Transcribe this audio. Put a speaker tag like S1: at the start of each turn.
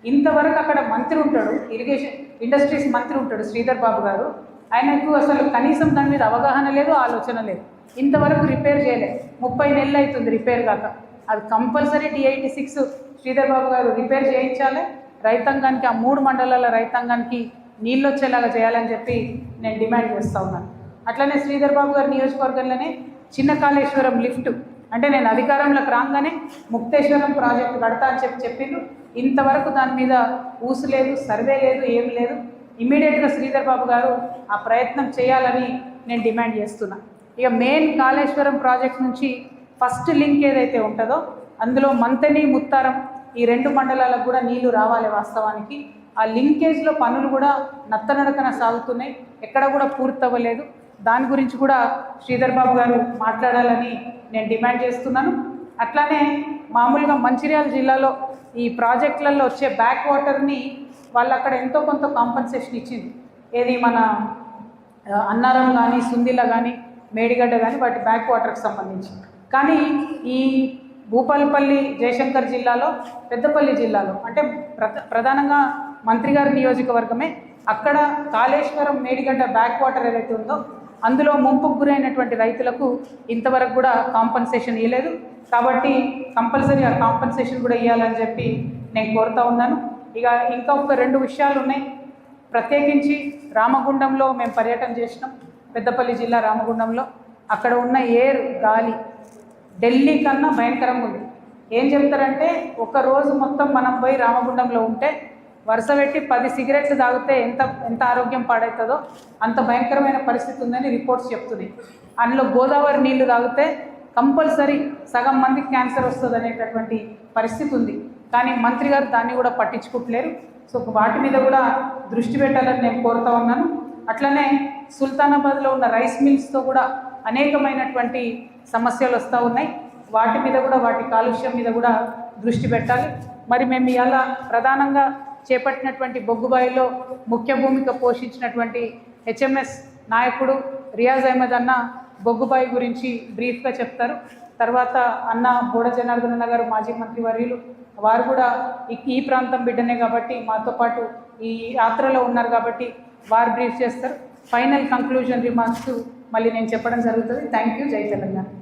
S1: ఇంతవరకు అక్కడ మంత్రి ఉంటాడు, ఇరిగేషన్ ఇండస్ట్రీస్ మంత్రి ఉంటాడు శ్రీధర్ బాబు గారు. ఆయనకు అసలు కనీసం దాని మీద అవగాహన లేదు, ఆలోచన లేదు. ఇంతవరకు రిపేర్ చేయలేదు. 30 నెలలు అవుతుంది రిపేర్ కాక. అది కంపల్సరీ DIT-6 శ్రీధర్ బాబు గారు రిపేర్ చేయించాలి. రైతాంగానికి, ఆ 3 మండలాల రైతాంగానికి నీళ్ళు వచ్చేలాగా చేయాలని చెప్పి నేను డిమాండ్ చేస్తూ ఉన్నాను. అట్లనే శ్రీధర్ బాబు గారి నియోజకవర్గంలోనే చిన్న కాళేశ్వరం లిఫ్ట్ అంటే నేను అధికారంలోకి రాగానే ముక్తేశ్వరం ప్రాజెక్టు కడతా అని చెప్పిండు. ఇంతవరకు దాని మీద ఊసు లేదు, సర్వే లేదు, ఏం లేదు. ఇమీడియట్గా శ్రీధర్ బాబు గారు ఆ ప్రయత్నం చేయాలని నేను డిమాండ్ చేస్తున్నా. ఇక మెయిన్ కాళేశ్వరం ప్రాజెక్ట్ నుంచి ఫస్ట్ లింక్ ఏదైతే ఉంటుందో అందులో మంతని, ముత్తారం ఈ 2 మండలాలకు కూడా నీళ్లు రావాలి. వాస్తవానికి ఆ లింకేజ్లో పనులు కూడా నత్తనడకన సాగుతున్నాయి, ఎక్కడ కూడా పూర్తవ్వలేదు. దాని గురించి కూడా శ్రీధర్ బాబు గారు మాట్లాడాలని నేను డిమాండ్ చేస్తున్నాను. అట్లానే మామూలుగా మంచిర్యాల జిల్లాలో ఈ ప్రాజెక్టులలో వచ్చే బ్యాక్ వాటర్ని వాళ్ళు అక్కడ ఎంతో కొంత కాంపన్సేషన్ ఇచ్చింది. ఏది మన అన్నారం కానీ, సుందిల కానీ, మేడిగడ్డ కానీ వాటి బ్యాక్ వాటర్కి సంబంధించి. కానీ ఈ భూపాలపల్లి, జయశంకర్ జిల్లాలో, పెద్దపల్లి జిల్లాలో అంటే ప్రధానంగా మంత్రి గారి నియోజకవర్గమే, అక్కడ కాళేశ్వరం మేడిగడ్డ బ్యాక్ వాటర్ ఏదైతే ఉందో అందులో ముంపుకు గురైనటువంటి రైతులకు ఇంతవరకు కూడా కాంపన్సేషన్ ఇవ్వలేదు. కాబట్టి కంపల్సరీ ఆ కాంపన్సేషన్ కూడా ఇవ్వాలని చెప్పి నేను కోరుతా ఉన్నాను. ఇక ఇంకా ఒక 2 విషయాలు ఉన్నాయి. ప్రత్యేకించి రామగుండంలో మేము పర్యటన చేసినాం, పెద్దపల్లి జిల్లా రామగుండంలో. అక్కడ ఉన్న ఎయిర్, గాలి ఢిల్లీ కన్నా భయంకరంగా ఉంది. ఏం చెప్తారంటే ఒక రోజు మొత్తం మనం పోయి రామగుండంలో ఉంటే వరుస పెట్టి 10 సిగరెట్లు తాగితే ఎంత ఆరోగ్యం పాడవుతుందో అంత భయంకరమైన పరిస్థితి ఉందని రిపోర్ట్స్ చెప్తున్నాయి. అందులో గోదావరి నీళ్లు తాగితే కంపల్సరీ సగం మందికి క్యాన్సర్ వస్తుంది అనేటటువంటి పరిస్థితి ఉంది. కానీ మంత్రి గారు దాన్ని కూడా పట్టించుకుంటలేరు. సో వాటి మీద కూడా దృష్టి పెట్టాలని నేను కోరుతా ఉన్నాను. అట్లనే సుల్తానాబాద్లో ఉన్న రైస్ మిల్స్తో కూడా అనేకమైనటువంటి సమస్యలు వస్తూ ఉన్నాయి. వాటి మీద కూడా, వాటి కాలుష్యం మీద కూడా దృష్టి పెట్టాలి. మరి మేము ఇలా ప్రధానంగా చేపట్టినటువంటి బొగ్గుబాయిలో ముఖ్య భూమిక పోషించినటువంటి HMS నాయకుడు రియాజ్ అహ్మద్ అన్న బొగ్గుబాయి గురించి బ్రీఫ్గా చెప్తారు. తర్వాత అన్న బోడ జనార్దన్ గారు మాజీ మంత్రి వర్యులు, వారు కూడా ఈ ప్రాంతం బిడ్డనే కాబట్టి మాతో పాటు ఈ యాత్రలో ఉన్నారు కాబట్టి వారు బ్రీఫ్ చేస్తారు. ఫైనల్ కంక్లూజన్ రిమార్క్స్ మళ్ళీ నేను చెప్పడం జరుగుతుంది. Thank you. జై తెలంగాణ.